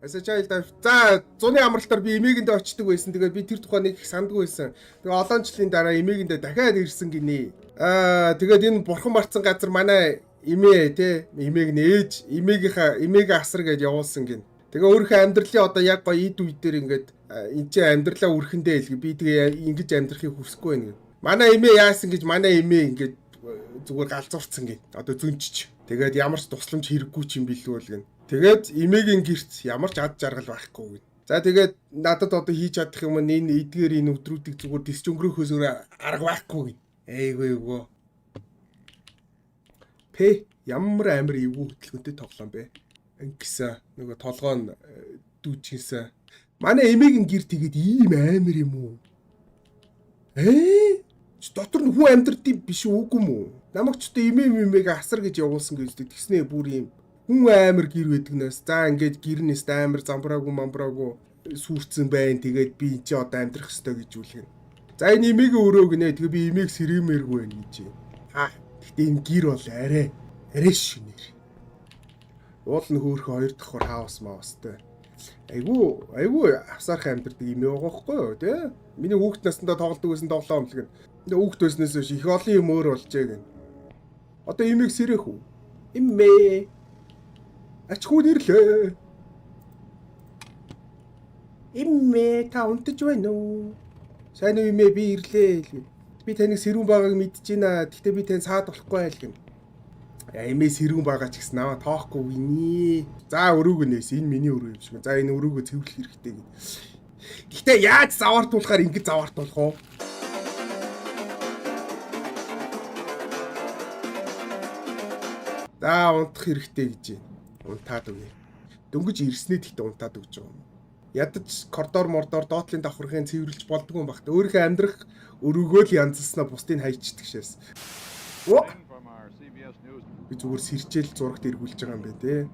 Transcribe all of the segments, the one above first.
Асачайл за зуны амралтаар би эмээгэндээ очдөг байсан. Тэгээд би тэр тухай нэг их санддаг байсан. Тэгээ олон жилийн дараа эмээгэндээ дахиад ирсэн гинэ. Тэгээд энэ бурхан марцсан газар манай эмээ те эмээг нээж эмээгээ асар гэж явуулсан гин. Тэгээ өөрийнхөө амьдралын одоо яг гоё ид үе дээр ингээд энэ чинь амьдралаа үрхэндээ л би тэгээ ингэж амьдрахыг хүсэхгүй байна гин. Манай эмээ яасан гэж манай эмээ ингээд зүгээр галзуурцсан гин. Одоо зүнчиж. Тэгээд ямар ч тусламж хэрэггүй ч юм билүү л гин. Тэгээд эмээгийн гэрт ямар ч ад жаргал байхгүй гин. За тэгээд надад одоо хийж чадах юм энэ эдгээр энэ өдрүүдийг зүгээр дисч өнгөрөхөөс өөр арга байхгүй гин. Эйгөө. Ямар амар эвгүй хөтөлгөнтэй тоглоом бэ. Ингэсэн нөгөө толгоон дүүчинсэн. Манай эмээгийн гэр тэгээд ийм амар юм уу? Дотор нь хүн амьдрдив биш үгүй юм уу? Намайг ч одоо эмээг асар гэж явуулсан гэж тэгснээ бүр ийм хүн амар гэр байдгнаас. За ингээд гэрнээс амар замбраагүй сүрцэн байна. Тэгээд би энэ ч одоо амьдрах ёстой гэж үлгэн. За энэ эмээгийн өрөө гинэ. Тэгээ би эмээг сэрэмээргүй байна гэж. Гэтэ энэ гэр бол арай шинээр. Уул нь хөөхө хоёр давхар хаус маустай. Айгу авсаарх амьдрдаг юм байгаа байхгүй юу те? Миний хүүхэд наснда тоглодог байсан тоглоом л гэн. Тэгээ хүүхэд байснаас биш их олон юм өөр болжээ гэн. Одоо эмээг сэрэх үү? Эмээ. Ачхүү нэрлээ. Эмээ та унтаж байна уу? Сайн уу эмээ би ирлээ. Би таныг сэрүүн байгааг мэдэж байна. Гэхдээ би тань саад болохгүй айл гэн. Эмээ сэрүүн байгаа ч гэсэн наваа тоохгүй гинэ. За өрөөг нээс энэ миний өрөө юм шиг. За энэ өрөөгөө цэвэрлэх хэрэгтэй гин. Гэхдээ яаж заваартуулахаар ингэж заваартуулах вэ? За унтах хэрэгтэй гэж байна. Унтаад өгье. Дөнгөж ирснээ гэхдээ унтаад өгч байгаа юм. Ядаж коридор мордоор доотлын давхархын цэвэрлж болдгоо юм багт. Өөрийнхөө амьдрах өрөөгөө л янзлснаа бусдыг хайчдаг шээс. Би зүгээр сэрчээл зурагт эргүүлж байгаа юм байна те.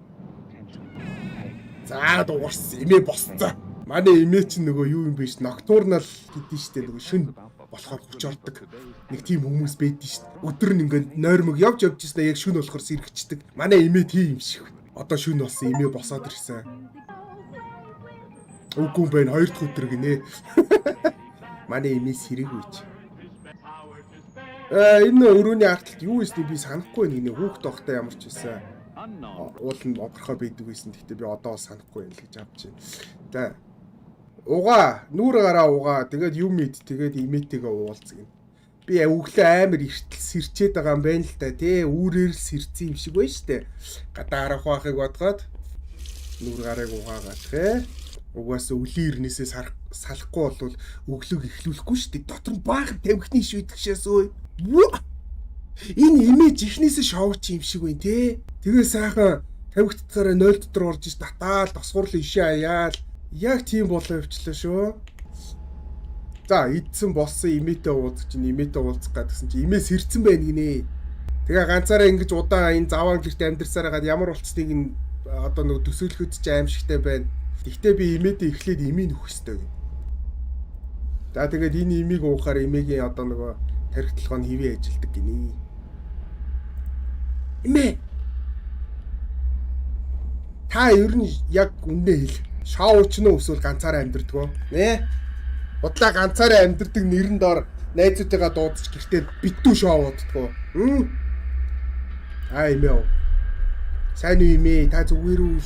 За дуурсан эмээ босцоо. Манай эмээ чинь нөгөө юу юм бэ ш ноктурнал гэдээ штэ нөгөө шүн болохоор хүч ордог. Нэг тийм хүмүүс байдэн штэ. Өдөр нь ингээд нойрмог явж ирсэн яг шүн болохоор сэргчдэг. Манай эмээ тийм юм шиг. Одоо шүн болсон эмээ босоод ирсэн. Үгүй байна 2 дахь өдөр гинэ. Манай эмээ сэрэгүйч. Энэ өрөөний артлт юу ийсний би санахгүй нэг хүүхд тогтой ямар ч байсан. Уул нь оборхой байдаг байсан. Гэхдээ би одоо санахгүй юм л гэж авч байна. За. Угаа, нүүр гараа угаа. Тэгээд юм ид тэгээд имээтэйгээ уулзгин. Би өглөө амар эртэл сэрчээд байгаа юм байна л та тий. Үүрээр сэрцэн юм шиг байна штэ. Гадаа харах байхыг бодгоод нүүр гарааг угаагаад тий. Угаас өвлийн ирнээсээ салахгүй бол өглөөг эхлүүлэхгүй штэ. Дотор нь баахан тавхины шийдгшээс өө. Энэ имиж ихнээсээ шоуч юм шиг байна те. Тэгээ сайхан тавигдцаараа 0 дотор орж иш татаал тосгуурлын ишээ аяал. Яг тийм болоо явчлаа шүү. За идсэн болсон имээтэй уулзах чинь имээтэй уулзах гэдгсэн чинь имээ сэрцэн байна гинэ. Тэгээ ганцаараа ингэж удаан энэ заваа гэрт амьдсаар хагаад ямар болцсныг нь одоо нэг төсөөлөхөд ч аимшигтай байна. Гэхдээ би имээтэй эхлээд имийг нөхөх ёстой гин. За тэгээд энэ имийг уухаар имээгийн одоо нөгөө тархитлогоо нь хэвээ ажилдаг гинэ. Эмээ. Та ер нь яг үндэ хэл. Шоуч нь эсвэл ганцаараа амьдэрдэг үү? Нэ? Бодлоо ганцаараа амьдэрдэг нэрэн доор найзуудтайгаа дуудаж гэртээ битүү шоуддаг уу? Эмээ. Сайн уу эмээ? Та зүгээр үү?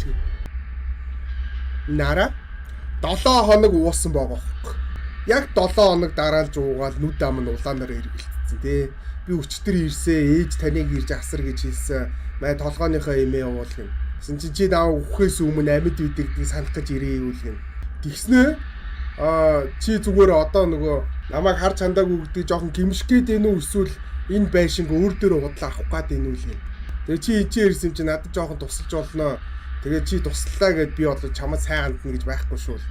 Нара 7 хоног уусан байгаа хөөхгүй. Яг 7 хоног дараалж уугаал нүд ам нь улаанаар эргэлцсэн тий. Би өчтөр ирсэн ээж таныг ирж асар гэж хэлсэн. Май толгооныхоо эмээ уулгын. Гэсэн чи даа үхээс өмнө амьд үдэгдгийг санах гэж ирээ юулгын. Тэгснэ чи зүгээр одоо нөгөө намайг харж хандаагүй гэдэг жоохон гимшгээд энэ үү эсвэл энэ байшинг өөр дөр худлаа авах гээд энэ үлгэн. Тэгээ чи ичээ ирсэн чи надад жоохон тусалж болно. Тэгээ чи туслаа гэд би болоо чамд сайн хандна гэж байхгүй шүү.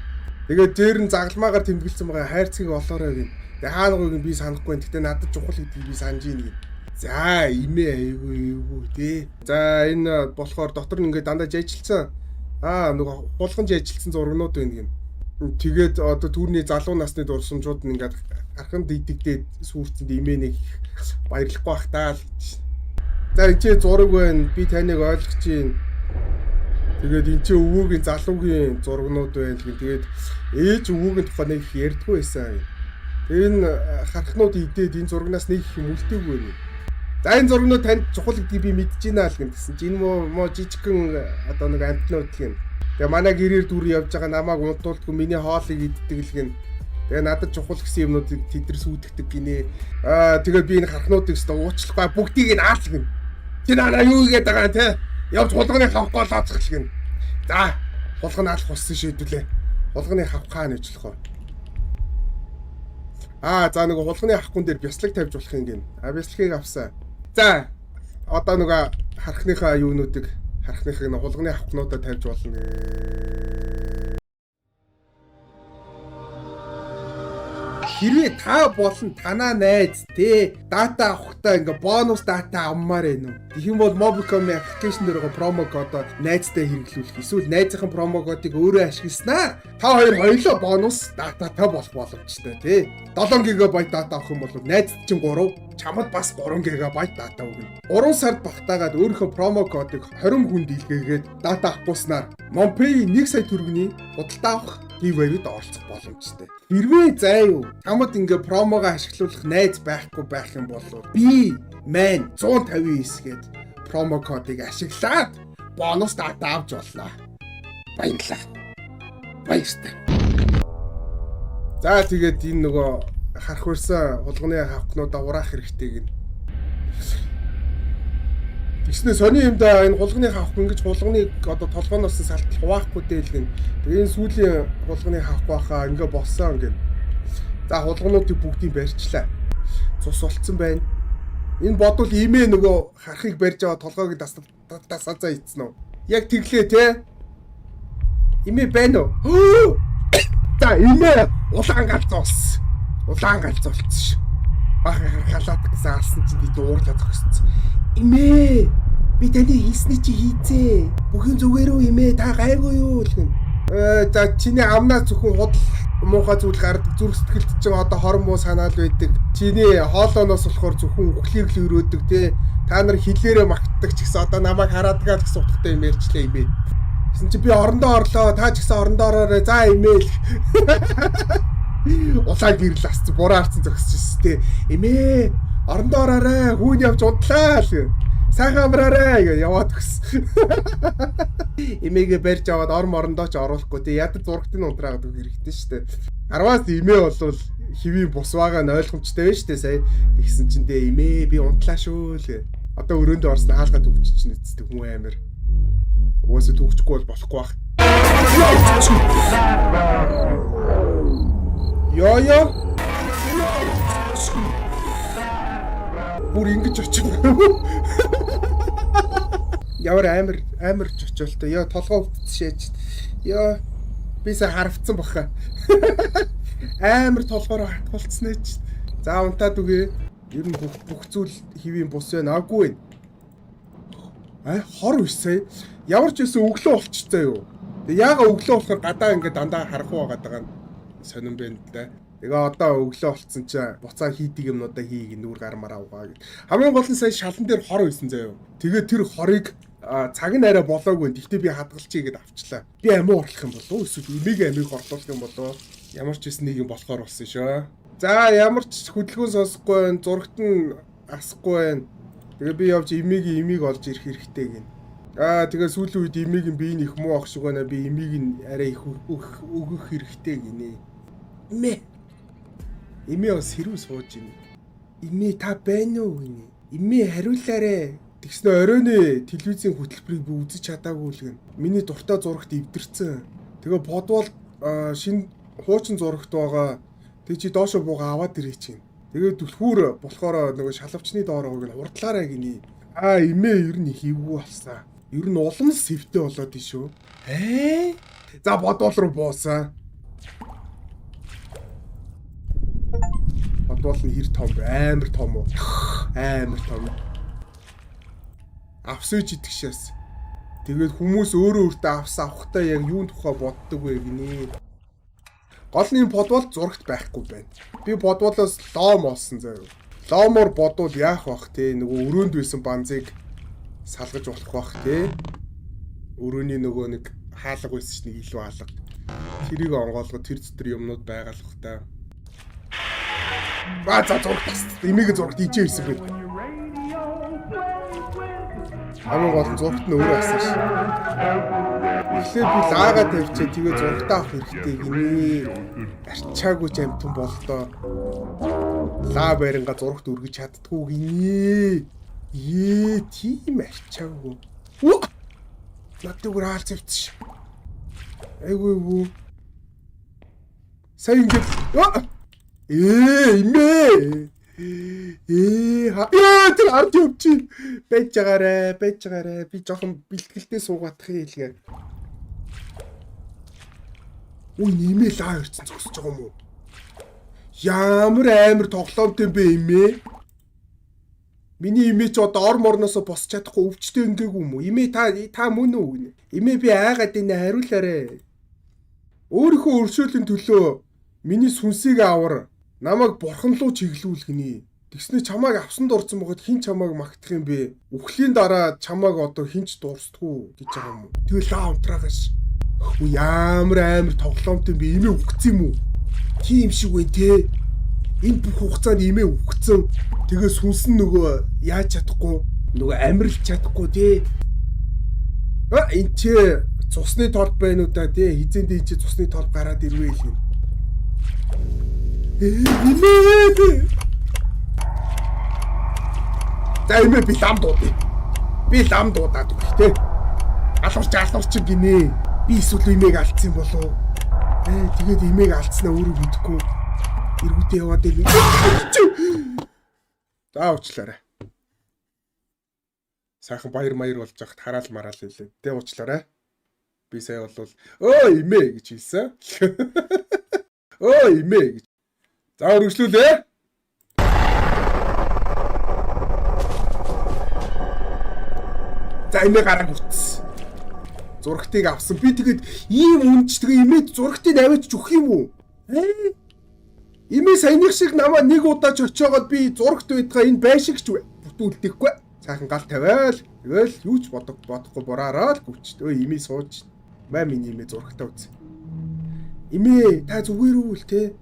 Тэгээд дээр нь загалмаагаар тэмдэглэсэн байгаа хайрцгийг олоорой гин. Тэгээ хаанагыг би санахгүй. Гэхдээ надад чухал гэдгийг би санаж ийн гин. За имээ айгүй тий. За энэ болохоор дотор нь ингээд дандаа жажилсан. Нөгөө хулганж ажилтсан зургнууд байна гин. Тэгээд одоо түүний залуу насны дурсамжууд нь ингээд хархан дийдэгдээд сүрцэнд имээ нэг баярлахгүй бах таа л гэж. За чи зураг байна. Би таныг ойлгож байна. Тэгээд энэ чинь өвөөгийн залуугийн зургнууд байна гэх. Тэгээд ээж өвөөгийн тухай нэг их ярьдгүй байсан. Энэ харахнууд идээд энэ зургнаас нэг их үлдээгүй байна. За энэ зургнууд танд чухал гэдгийг би мэдэж байна л гэсэн чинь энэ мо жижигхэн одоо нэг амтнууд гэх юм. Тэгээ манай гэрээр дүр явж байгаа намайг унтуулдгүй миний хоолыг иддэг л гин. Тэгээ надад чухал гэсэн юмнуудыг тэдэр сүйдэгдэг гинэ. Тэгээ би энэ харахнуудыг өстө уучлахгүй бүгдийг нь аалж гин. Чи нараа юу игээд байгаа те? Явж хулганы хавхгаа лооцох л гин. За хулганы алах болсон шийдвүлээ. Хулганы хавхаа нэвчлэх үү. За нэг хулганы хавхын дээр бяцлаг тавьж болох юм гин. Бяцлагыг авсан. За одоо нэг харахныхаа юунуудыг харахныхыг хулганы хавхнуудаа тавьж болно. Хэрвээ та болон танаа найз те дата авахтаа ингээ бонус дата авмаар байна уу? Тэгэх юм бол Mobicom application дээр байгаа промо кодоо найзтай хэрэглүүлэх. Эсвэл найзынхаа промо кодыг өөрөө ашигласнаар та хоёр хоёулаа бонус дататай болох боломжтой те. 7 GB дата авах юм бол найзд чинь 3, чамд бас 3 GB дата өгнө. 3 сард багтаагаад өөрийнхөө промо кодыг 20 хүнд илгээгээд дата авахгүйснаар MonPay 1 сая төгрөгийн худалдаа авах giveaway-д оролцох боломжтой. Хэрвээ заа юу чамд ингээ промогоо ашиглуулах найз байхгүй байх юм бол би man 159 гээд промо кодыг ашиглаад бонус дата авч боллоо. Баярлалаа. Баяртай. За тэгээд энэ нөгөө харах байсан хулганы хавхнуудаа ураах хэрэгтэй гин. Тэгснэ сони юм да энэ хулганы хавх ингэж хулганыг одоо толгооноос салтал хуваахгүй дэлгэн. Тэгээ энэ сүүлийн хулганы хавх баха ингээ болсон гин. За хулгануудыг бүгдийг барьчлаа. Цус болцсон байна. Энэ бодвол имээ нөгөө харахыг барьж байгаа толгойг дасаазаа ийцэн үү? Яг тэглээ те. Имээ байна уу? За имээ улаан галзуус. Улаан галзуулсан ш. Бага харахалаад гэсэн алсан чинь би дуурлаа зогссон. Имээ би таны хийсний чи хийцээ. Бүхэн зүгээр үү имээ та гайгүй юу гэн. За чиний амнаа зөвхөн худал муухай зүйл гардаг зүрх сэтгэлд чинь одоо хормоо санаал байдаг. Чиний хоолооноос болохоор зөвхөн үхлийг л өрөөдөг те. Та нар хилээрээ магтдаг ч гэсэн одоо намайг хараад байгаа гэсэн утгатай юм ярьчлаа имээ. Гэсэн чи би орондоо орлоо. Та ч гэсэн орондоо ороорой. За имээ. Улаан гэрэл асц бураарцсан зогсчихсэн те. Имээ орондоо ороорой. Хүүн явж унтлаа л. Сайхан амраарай гэж яваад өгсөн. Имээгээ барьж аваад орондоо ч оруулахгүй те. Ядад зургтын унтраагаад өгөх хэрэгтэй шүү дээ. 10-аас имээ болвол хэвийн бус байгаа нь ойлгомжтой байна шүү дээ сая. Тэгсэн чинь дээ имээ би унтлаа шүү л. Одоо өрөөндөө орсон хаалгаад өгч чинь эцдэг хүн амир. Угаасаа төгсөхгүй бол болохгүй байх. Яа. Бүр ингэж очих. Ямар амир чочолтой. Яа толгоо өвдчихэж. Яа би сая харавцсан баха. Амир толгоороо хатгалцсан ээ. За унтаад үгээ. Ер нь бүх зүйл хэвийн бус байна. Аггүй. Хор үсэ. Ямар ч байсан өглөө болчихцаа юу. Тэгээ яага өглөө болохоор гадаа ингээд дандаа харах байгаа нь сонирн байна л да. Тэгээ одоо өглөө болцсон чинь буцаа хийдэг юмнуудаа хийг нүүр гармаар авгаа гэд. Хамгийн гол нь сая шалан дээр хор байсан заяа. Тэгээ тэр хорыг цаг нь арай болоогүй. Гэхдээ би хадгалчихъя гэд авчлаа. Би амиа орлох юм болов уу? Эсвэл имийг амийг орлуулах юм болов уу? Ямар ч байсан нэг юм болохоор болсон шөө. За ямар ч хөдөлгөөн сонсохгүй байна. Зурагт нь асахгүй байна. Тэгээ би явж имийг олж ирэх хэрэгтэй гин. Тэгээ сүүлийн үед имийг нь би их муу ах шиг байна. Би имийг нь арай их өгөх хэрэгтэй гинэ. Имээ бас хэрүү сууж байна. Имээ та байна уу гинэ? Имээ хариулаарэ. Тэгснэ оройны телевизийн хөтөлбөрийг би үзэж чадаагүй л гэн. Миний дуртай зурагт эвдэрсэн. Тэгээ бодвол шинэ хуучин зурагт байгаа. Тэг чи доошо бууга аваад ирээ чинь. Тэгээ түлхүүр болохоор нөгөө шалавчны доороо гэн урдлаарай гинэ. Имээ ер нь хийвгүй болсон. Ер нь улам сэвтэй болоод ий шүү. За бодвол руу буусан. Бодвол нь хэр том амар том уу? Амар том. Авсаж идэгшээс. Тэгээд хүмүүс өөрөө өөртөө авахтаа яг юун тухай боддог вэ гинэ. Гол нь бодвол зурагт байхгүй байна. Би бодволоос лом олсон заяа. Ломоор бодвол яах бах те нөгөө өрөөнд байсан банзыг салгаж болох бах те. Өрөөний нөгөө нэг хаалга байсан ч нэг илүү хаалга. Тэрийг онгоолгоо тэр дотор юмнууд байгалах та. За зургтас. Имийг зургт ижээ ирсэн байл. Хамгийн гол нь зургт нь өөрөө асууж. Эхлээд би лаагаа тавьчаа тэгээ зургтаа авах хэрэгтэй гинэ. Арчаагүй ч амтан болдоо. Лаа байранга зургт үргэж чаддгүй гинэ. Тийм арчаагүй. Надад бүр хаалц явчих. Айгүй. Сайн ингэж имээ. Тэр ард явчих. Байж байгаарэ. Би жоохон бэлтгэлтэй суугаадах хэлгээ. Нэмээ лаа ирсэн зогсож байгаа юм уу? Ямар амар тоглоомтой бэ имээ? Миний имээ ч одоо ор морноосоо босч чадахгүй өвчтэй ингээгүй юм уу? Имээ та мөн үү? Имээ би айгаад энэ хариулаарэ. Өөрийнхөө өршөөлийн төлөө миний сүнсийг авар. Намайг бурхан руу чиглүүлгэнэ. Тэгснэ чамайг авсан дурсан боход хин чамайг магтах юм бэ? Үхлийн дараа чамайг одоо хинч дурсдгүй гэж байгаа юм уу? Тэгэл лаа унтраагаш. Ямар амар тоглоомтой би имээ үхсэн юм уу? Тийм шиг вэ те. Энэ бүх хугацаанд имээ үхсэн. Тэгээ сүнс нь нөгөө яаж чадахгүй, нөгөө амирлж чадахгүй те. Энд чи цусны торп байна уу та те. Хизээндээ чи цусны торп гараад ирвэ л юм. За имээ би лам дуудъя. Би лам дуудаад өгөх те. Алуурч гинэ. Би эсвэл имэйг алдсан болов. Тэгээд имэйг алдснаа өөрөө мэдэхгүй. Эргүүтээ яваад ирнэ. За уучлаарай. Сайхан баяр болж байхад хараал мараал хэлээ. Тэ уучлаарай. Би сая болвол имээ гэж хэлсэн. Имээ гэж. За өргөжлүүлээ. За имээ гараг утсан. Зургтыг авсан. Би тэгээд ийм үнч тэгээ имээд зургтыг аваач өгөх юм уу? Имээ саяных шиг намаа нэг удаа ч очиогоод би зургт байдгаа энэ байшигч бүтүүлдэхгүй. Цаахан гал тавиал. Тэгэл юу ч бодохгүй бураараа л гүвч. Имээ сууж. Миний имээ зургтаа үз. Имээ та зүгээр үү л те?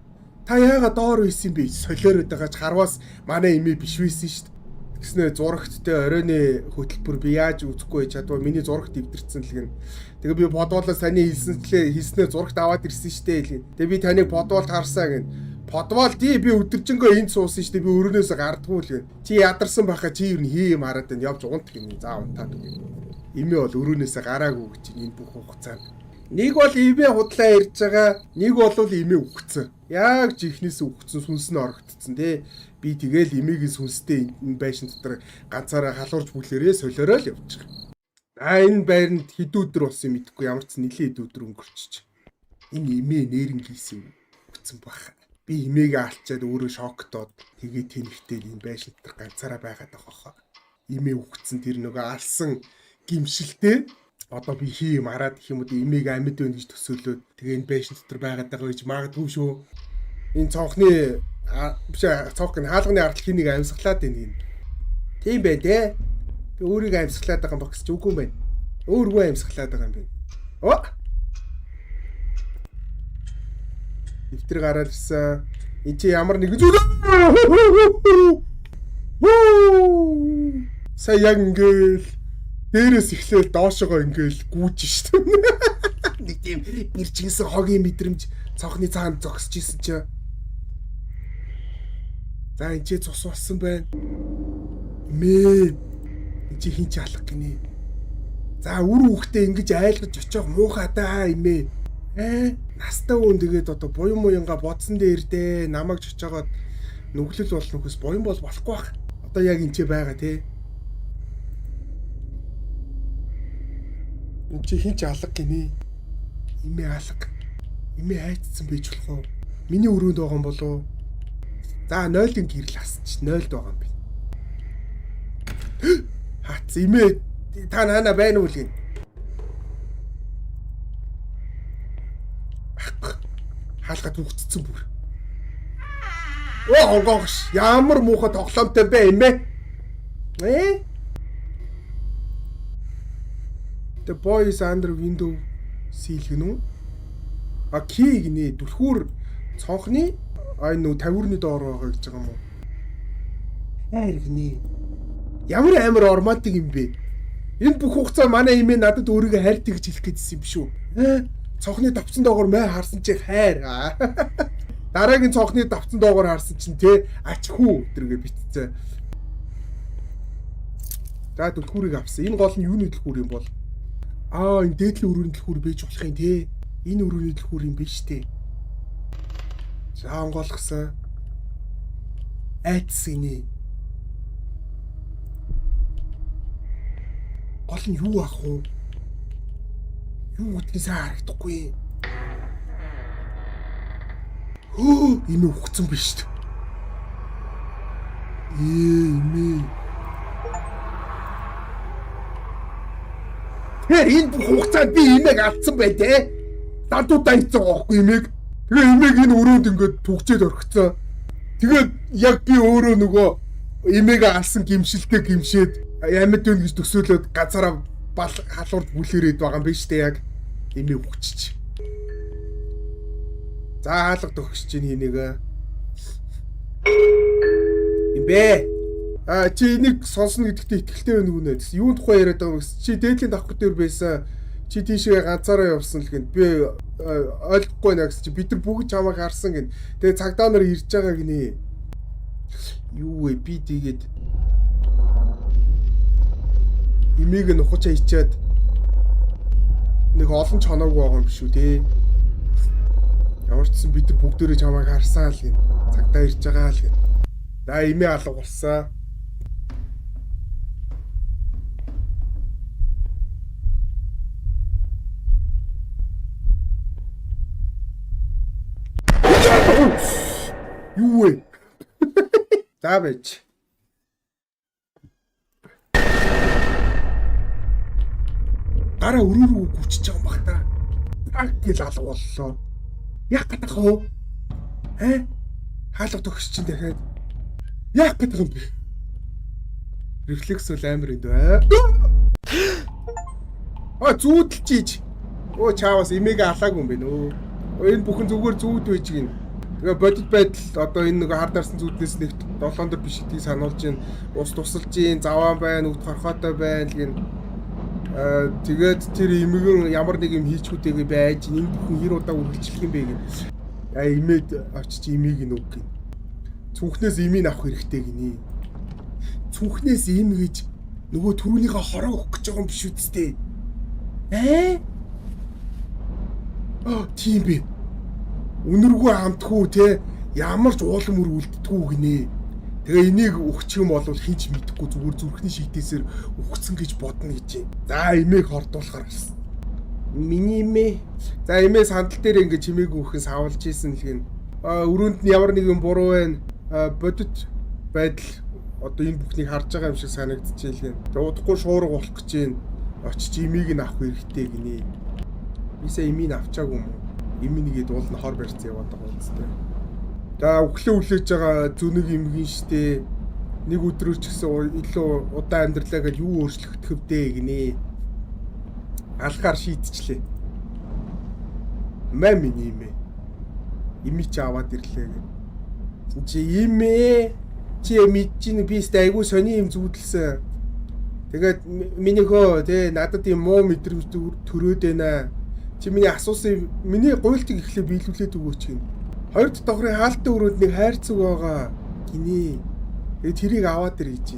Та яагаад доор үйсэн бэ? Солиороод байгаа ч харваас манай имээ биш байсан шүү дээ. Тэгснэ зурагттай оройны хөтөлбөр би яаж үзэхгүй чадваа миний зурагт дэвтэрсэн л гэн. Тэгээ би бодволоо саний хийснээр зурагт аваад ирсэн штэ л гэн. Тэгээ би таныг бодвол харсаа гэн. Подвол би өдөржингөө энд суусан штэ би өрөөнөөсөө гардггүй л гэн. Чи ядарсан байхаа чи юу хийм хараад байна. Явж унтах юм. За унтаад үгүй. Имээ бол өрөөнөөсөө гараагүй гэж энэ бүх хугацаанд. Нэг бол имээ худлаа ирж байгаа, нэг бол имээ үхсэн. Яг жихнээс үхсэн сүнс нь орогдсон тий. Би тэгэл имээгийн сүнстэй энэ байшин дотор ганцаараа халуурж бүлээрээ солиороо л явчих. Энэ байранд хэд өдөр болсон мэдэхгүй ямар ч нэлээд өдөр өнгөрчих. Энэ имээ нэрэн гийсэн үтсэн баха. Би имээгээ алчаад өөрөө шоктоод тэгээ тэнхтэй энэ байшин дотор ганцаараа байгаад байгаа хаа. Имээ үхсэн тэр нөгөө алсан гимшилтэй одоо би хийм хараад гэх юм уу имээг амьд байна гэж төсөөлөөд тэгээ энэ байшин дотор байгаад байгаа гэж магадгүй шүү. Энэ цонхны биш цонхны хаалганы ардл хийнийг амьсгалаад байна юм. Тийм бай те. Би өөрийгөө амьсгалаад байгаа юм багс ч үгүй юм байна. Өөргөө амьсгалаад байгаа юм байна. Дэвтэр гараад ирсэн. Энд чи ямар нэгэн зүйл сая яг ингээл дээрээс ихлээл доошогоо ингээл гүйж штэ. Нэг тийм гэрчгэнсэн хогийн мэдрэмж цонхны цаанд зогсож исэн чи. За энэ чи цус болсон байна. Мээ. Энэ чи хин ч алах гинэ. За үр хүүхдээ ингэж айлгаж очих муухай даа имээ. Настай хүн тэгээд одоо буян муянга бодсон дээр дээ намайг чочоогоод нүглэл болно хүс буян бол болохгүй бах. Одоо яг энэ чи байгаа те. Энд чи хин ч алга гинэ. Имээ алга. Имээ хайцсан байж болох уу? Миний өрөөнд байгаа юм болов? За 0-ын гэрэл асч 0-д байгаа юм би. Хац имээ та наана байна уу л юм? Хаалга түгцсэн бүр. Гоогш ямар муухай тоглоомтой бэ имээ? The boy is under window seal гэнэ үү? А key гинэ түлхүүр цонхны нөө тавиурны доор байгаа гэж байгаа юм уу? Хайр гинэ. Ямар амар ормантик юм бэ? Энэ бүх хугацаа манай имээ надад өөрийгөө хайртай гэж хэлэх гэсэн юм шүү. Цонхны давцсан доогоор май харсан чи хайр. Дараагийн цонхны давцсан доогоор харсан чинь те ачхүү өдрөгээ битцээ. За түлхүүрийг авсан. Энэ гол нь юуны түлхүүр юм бол? Энэ дээдлийн өрөөний түлхүүр байж болох юм те. Энэ өрөөний түлхүүр юм биш те. За онгойлгосон. Айцсыны. Гол нь юу ах вэ? Юу гэдгийг харагдахгүй. Энэ ухцсан биш үү? Имээ. Энэ бүх хугацаанд би имийг алдсан бай тээ. Дадуудаа хийцэн гоохгүй имийг. Тэгээ имийг энэ өрөөнд ингээд түгчээд орхицоо. Тэгээд яг би өөрөө нөгөө имийг алсан гимшилтэй гимшээд амьд үн гэж төсөөлөд газараа халуурд бүлэрээд байгаа юм биш үү яг имийг өгчиж. За хаалга төгсөж чинь энийг. Имбэ. Чи энийг сонсно гэдэгт итгэлтэй байна уу гэсэн. Юун тухай яриад байгаа юм гэсэн. Чи дээдлийн давхар дээр байсан. Чи тийшээ ганцаараа явсан л гэн. Би ойлгохгүй нэ гэсэн. Чи бид нар бүгд чамайг харсан гэн. Тэгээ цагдаа нар ирж байгаа гинэ. Юу вэ? Би тэгээд имийг нухаж ичээд нэг олон ч хоноогүй байгаа юм биш үү те. Ямар ч гэсэн бид нар бүгдээрээ чамайг харсан л гэн. Цагдаа ирж байгаа л гэн. За имээ алга болсон. Юу вэ? За байж. Гараа өрөөрөө гүчиж байгаа юм баг та. Таг гэл алга боллоо. Яг гадах уу? Хаалга төгсч чинь дахиад. Яг гадах юм бэ? Рефлекс бол амар юм дөө. Зүүдэлчиж. Чаавас имийг алаагүй юм бэ нөө. Энэ бүхэн зүгээр зүүд байж гин. Тэгээ бодит байдал одоо энэ нэг хар дарсан зүүднээс нэг 7 дор биш гэдгийг сануулж гин. Ус тусалж гин, заваан байна, үт хорхоотой байна л гин. Тэгээд тэр имийг ямар нэг юм хийчгүүтэйгээ байж энэ бүхэн хэр удаа үргэлжлэх юм бэ гин. Имээд очиж имийг нүг гин. Цүнхнээс имийг авах хэрэгтэй гинэ. Цүнхнээс им гэж нөгөө түрүүнийхээ хороо өгөх гэж байгаа юм биш үсттэй. Тийм бэ. Үнэргүй хамтгүй те ямар ч уулам өр үлддэггүй гинэ. Тэгээ энийг өгчих юм бол хинч мэдэхгүй зүгээр зүрхний шигтээсээр өгцөн гэж бодно гэж. За имийг хордуулахар болсон. Миний имээ. За имээ сандал дээр ингэ чимээг өгөхөн савлж ийсэн л гин. Өрөөнд нь ямар нэгэн буруу байна. Бодит байдал одоо энэ бүхнийг харж байгаа юм шиг санагдчихээн л гин. Тэгээ удахгүй шуурга болох гэж байна. Очиж имийг нь авах хэрэгтэй гинэ. Бисаа имийг авчаагүй юм уу? Имийгээд уул нь хор барьцсан яваад байгаа юм зү. За өглөө үлээж байгаа зүнэг имгэн штэ. Нэг өдрөөр ч гэсэн илүү удаан амьдралаа гэж юу өөрчлөгдөх вдэ гинэ. Алхаар шийдчихлээ. Миний имээ. Имий ч аваад ирлээ гэ. Чи имээ чи мэдчихний би сте айгуу сони юм зүудэлсэн. Тэгээд минийхөө те надад юм муу мэдрэмж төрөөд байна. Чи миний асуусан миний гуйлтыг ихлэ биелүүлээд өгөөч гин. Хоёр давхрын хаалттай өрөөнд нэг хайр цуг байгаа гинэ. Тэгээд тэрийг аваад ир гэж.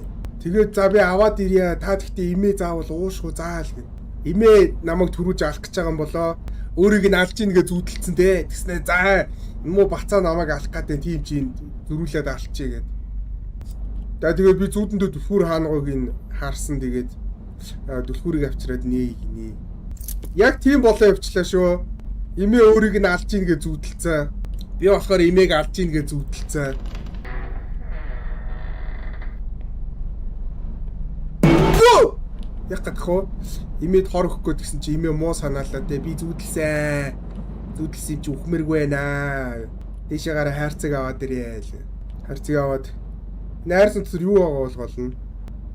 Тэгээд за би аваад ирья. Та тэгтээ имээ заавал уушгүй заал гин. Имээ намайг төрүүлж алах гэж байгаа юм болоо. Өөрийг нь алж ийн гэж зүудэлцэн дээ. Тэгснэ за муу бацаа намайг алах гэдэг тийм чинь зөрүүлээд алчээ гэд. Тэгээд би зүүдэндээ түлхүүр хаангаыг нь харсан тэгээд түлхүүрийг авчираад нээ гинэ. Яг тийм болоо явчлаа шүү. Имээ өөрийг нь алж ийн гэж зүудэлцэн. Би болохоор имээг алж ийн гэж зүудэлцэн. Яг гадах уу? Имээд хор өгөхгүй гэсэн чи имээ муу санаалаа те би зүудэлсэн. Зүудэлсэн чи ухмэргүй байна. Дэшээ гараа хайрцаг аваад ирээ л. Хайрцаг аваад найрсан төсөр юу байгаа бол болно?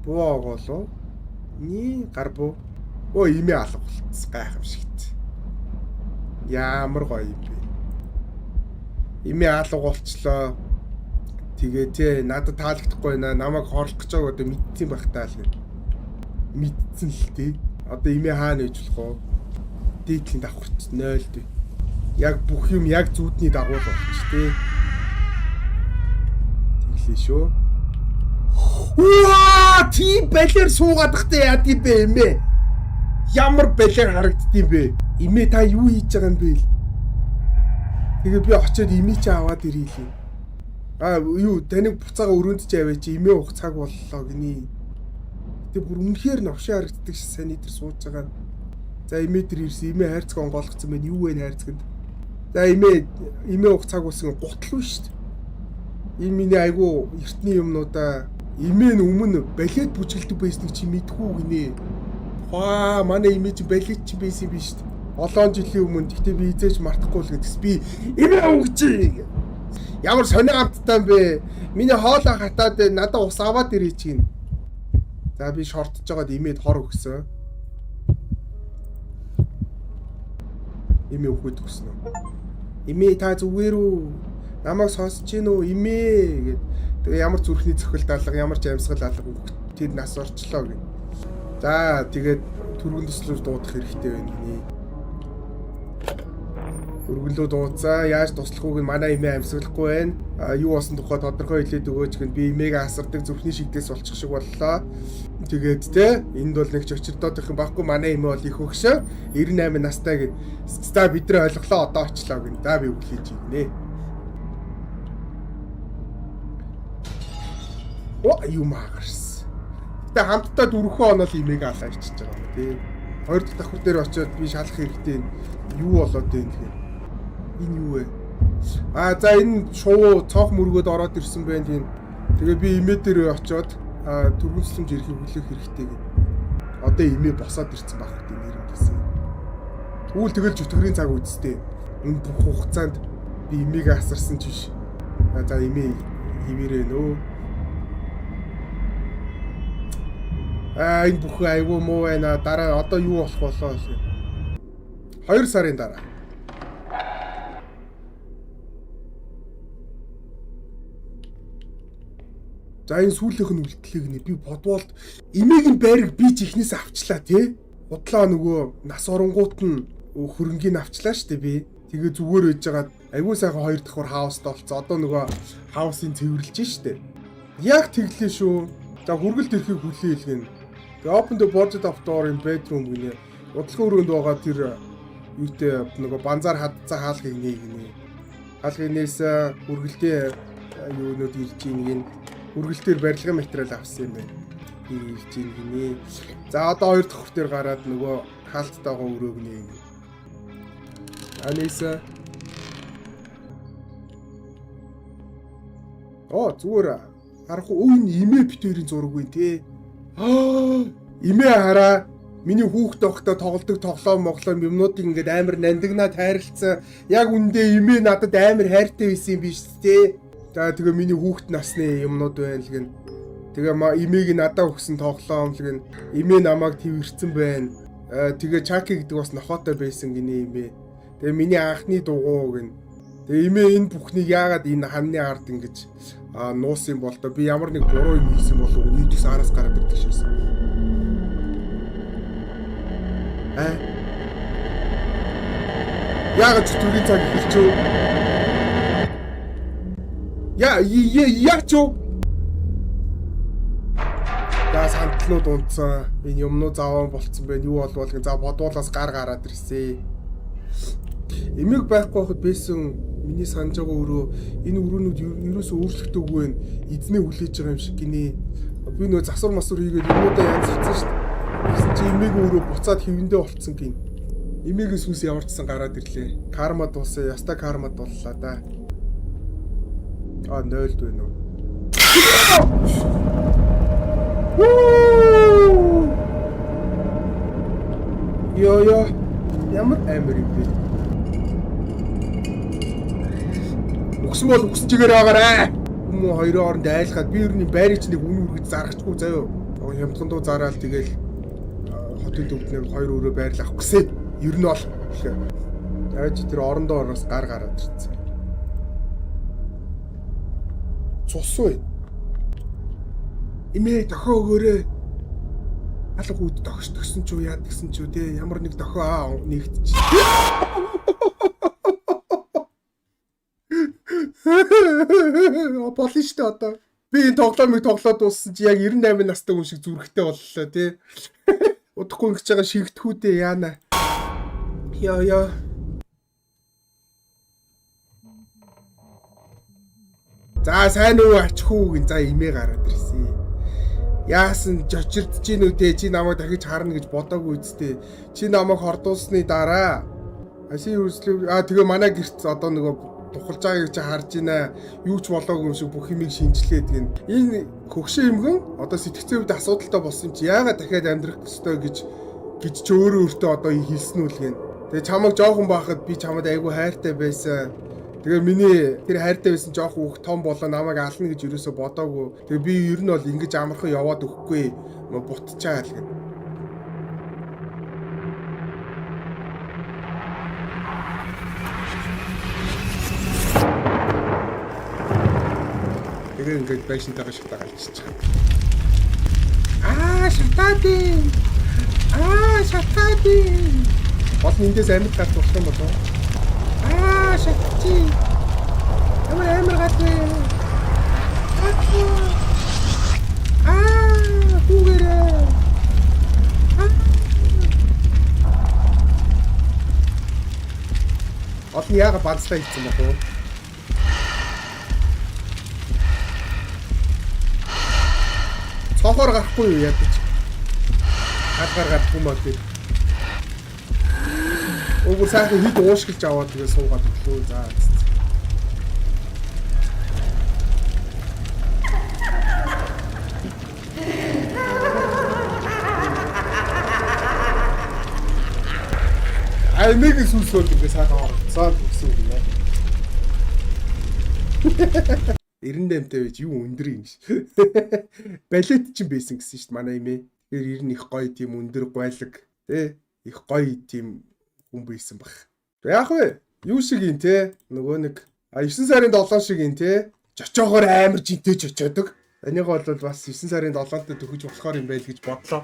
Буу байгаа болоо. Ни гар буу. Өө имээ алга болчихсон гайхамшигт. Ямар гоё юм бэ. Имээ алга болчлоо. Тэгээ тий надад таалагдахгүй байна. Намайг хорлох гэж байгаа одоо мэдсэн байх таа л гэнэ. Мэдсэн л тий. Одоо имээ хаана ээж болох вэ? Дээдлийн давхарч 0 дээ. Яг бүх юм яг зүудний дагуу л болчих тий. Тэглээ шүү. Уаа! Тийм балер суугаад ихтэй яа тийм бэ имээ? Ямар балер харагддсан бэ? Имээ та юу хийж байгаа юм бэ? Тэгээ би очиод имээ чи аваад ирээ лээ. Юу таныг буцаага өрөөнд ч аваач имээ уух цаг боллоо гинэ. Тэг бүр үнэхээр новшин харагддаг ш сайн нэтэр сууж байгаа. За имээ тэр ирсэн имээ хайрцаг онгойлгоцсон байна. Юу вэ хайрцагт? За имээ уух цаг болсон гутал үү ш. Энэ миний айгу эртний юмнуудаа имээ нь өмнө балет бүжгэлдэг байсныг чи мэдгүй гинэ. Манай имээ чи балет чи байсан биш шүү дээ. Олон жилийн өмнө гэхдээ би эзэж мартахгүй л гэдэгс би имээ өнгөч. Ямар сони амттай бэ? Миний хоолоо хатаад надад ус аваад ирээ чи гин. За би шортж байгаад имээд хор өгсөн. Имээ өгөхөд өгсөн үү? Имээ та зүгээр үү? Намайг сонсож гин үү? Имээ гэд. Тэгээ ямар зүрхний цохилт алга, ямар ч амьсгал алга тэр нас орчлоо гин. За тэгээд түргэн төслөөр дуудах хэрэгтэй байна гинэ. Өргөнлөө дуудсаа яаж туслах үг нь манай имээ амьсгалахгүй байна. Юу болсон тухай тодорхой хэлээд өгөөч гэн би имээг асардаг зүрхний шигдээс болчих шиг боллоо. Тэгээд те энд бол нэг ч очирдоод их юм баггүй манай имээ бол их өгшөө 98 настай гэд. За бид нэр ойлголоо одоо очлоо гэн. За би өглөөж игнэ. Юу маагарс. Гэтэ хамтдаа 4 хоног имээг алаа ичиж байгаа юм тий. Хоёр дахь давхар дээр очиод би шалах хэрэгтэй юу болоод байна гэх. Энэ юу вэ? За энэ шуу цонх мөргөд ороод ирсэн байна тийм. Тэгээ би имээ дээр очиод түргэнслэмж ирэхийг хүлээх хэрэгтэй гэх. Одоо имээ босоод ирсэн байх гэдэг нэр гэсэн. Тэгвэл тэгэл чөтгөрийн цаг үсттэй. Энэ бүх хугацаанд би имээг асарсан ч биш. За имээ хивэрээ нөө. Энэ бүхэн айгүй муу байна. Дараа одоо юу болох болоо вэ? 2 сарын дараа. За энэ сүүлийнх нь үлдлийг нэ би бодвол имээгийн байрыг би ч ихнээс авчлаа тий. Удлаа нөгөө нас оронгууд нь хөрөнгийг авчлаа штэ би. Тэгээ зүгээр байж байгаа айгүй сайхан 2 давхар хаусд болцсон. Одоо нөгөө хаусын цэвэрлж штэ. Яг тэглээ шүү. За хүргэлт ирэхийг хүлэе хэлгэн. Тэгээ open the budget of door in bedroom гинэ. Удалгүй өрөөнд байгаа тэр юутэй нөгөө банзаар хадцаа хаалгыг нэ. Хаалгынээс хүргэлтийн юунууд ирж ийн. Үргэлтээр барилгын материал авсан юм байна. Ирж ийн гинэ. За одоо 2 давхар дээр гараад нөгөө хаалттайгаа өрөөг нэ. Анеса. Зүгээр харахгүй өвн имээ битэрийн зураг үн те. Имээ хараа. Миний хүүхд тогтоо тоглодог тоглоом юмнуудыг ингээд амар нандинаа тайралцсан. Яг үндэ имээ надад амар хайртай байсан юм биш те. За тэгээ миний хүүхд насны юмнууд байна л гэн. Тэгээ имээг надад өгсөн тоглоом л гэн. Имээ намайг твэрсэн байна. Тэгээ Чаки гэдэг бас нохоотой байсан гинэ имээ. Тэгээ миний анхны дугуй гэн. Тэгээ имээ энэ бүхнийг яагаад энэ ханны ард ингэж нуусан бол то би ямар нэг буруу юм хийсэн болов уу гэж араас гараад ирдэг шээс. Яагаад ч түрийн цаг хэлчихв. Яачуу. За сандлууд унтсан. Энэ юмнуу заван болцсон байна. Юу болвол гэн за бодуулаас гараад ирсэн. Эмэг байхгүй хахад байсан миний санаж байгаа өрөө энэ өрөөнүүд ерөөсөө өөрчлөгдөөгүй байна. Эзнээ хүлээж байгаа юм шиг гинэ. Би нөө засвар масвар хийгээд юмудаа янз хийсэн шүү дээ. Чи эмэг өрөө буцаад хөвөндөө болцсон гин. Эмэгийн сүнс ямарчсан гараад ирлээ. Карма дуусаа, яста карма дуллаа да. 0 байна уу? Йоо ямар амар юм бэ? Өгсөн бол өгсөн чигээр байгаарай. Хүмүүс хоёрын хооронд айлхаад би ер нь байрыг чинь нэг үн үргэж зарахчгүй заяо. Хямдхан дуу зараал тэгэл хотын төвд нэг 2 өрөө байрлах гэсэн. Ер нь бол яаж тэр орондоо ороос гар гараад ирсэн. Цус уу? Имээ дохоо өгөөрэй. Алга үүд догш тгсэн ч юу яад гэсэн ч үү те ямар нэг дохоо нэгтчих. Болно штэ одоо. Би энэ тоглоомыг тоглоод дууссан чи яг 98 настай хүн шиг зүрхтэй боллоо тий. Удахгүй ингэж байгаа шигдэхүүдээ яана. Яа. За сайн уу ачхүү гин за имээ гараад ирсэн. Яасан жочирдж гин үү те чи намайг дахиж харна гэж бодоогүй үсттэй. Чи намайг хордуулсны дараа тэгээ манай гэрт одоо нөгөө тухалж байгааг чи харж байна. Юу ч болоогүй юм шиг бүх юмыг шинжилээд гин. Энэ хөгшин эмгэн одоо сэтгцэн үед асуудалтай болсон юм чи яагаад дахиад амьдрах ёстой гэж ч өөрөө одоо хэлсэн үл гин. Тэгээ чамайг жоохон байхад би чамд айгүй хайртай байсан. Тэгээ миний тэр хайртай байсан жоохон хүүхд том болоо намайг ална гэж юусоо бодоогүй. Тэгээ би ер нь бол ингэж амархан яваад өгөхгүй бутчаа л гэн. Тэгээ ингэж байшинтайгаа шатаа галчиж байгаа. Шатаади. Бол эндээс амьд гарч болох юм болов. Шатчи. Амар гатэ. Хүүгэрэ. Олон яага бадслаа хийсэн баг уу? Цохоор гарахгүй юу яа гэж. Хадгаар гарахгүй маа гэж. Ууг сайхан хит уушгилж аваад тэгээ суугаад өглөө за. Ай нэг сүнслөө тэгээ сайхан орцоо гэсэн үг нэ. 98-тэй байж юу өндөр юм ш. Балет ч юм байсан гэсэн шүү дээ манай имээ. Тэр ер нь их гоё тийм өндөр гойлог тий их гоё тийм хүн байсан баг. Яг вэ? Юу шиг юм те? Нөгөө нэг 9 сарын 7 шиг юм те? Жочоогоор амар жинтэй жочоодог. Энийг бол бас 9 сарын 7-нд төгөж болохоор юм байл гэж бодлоо.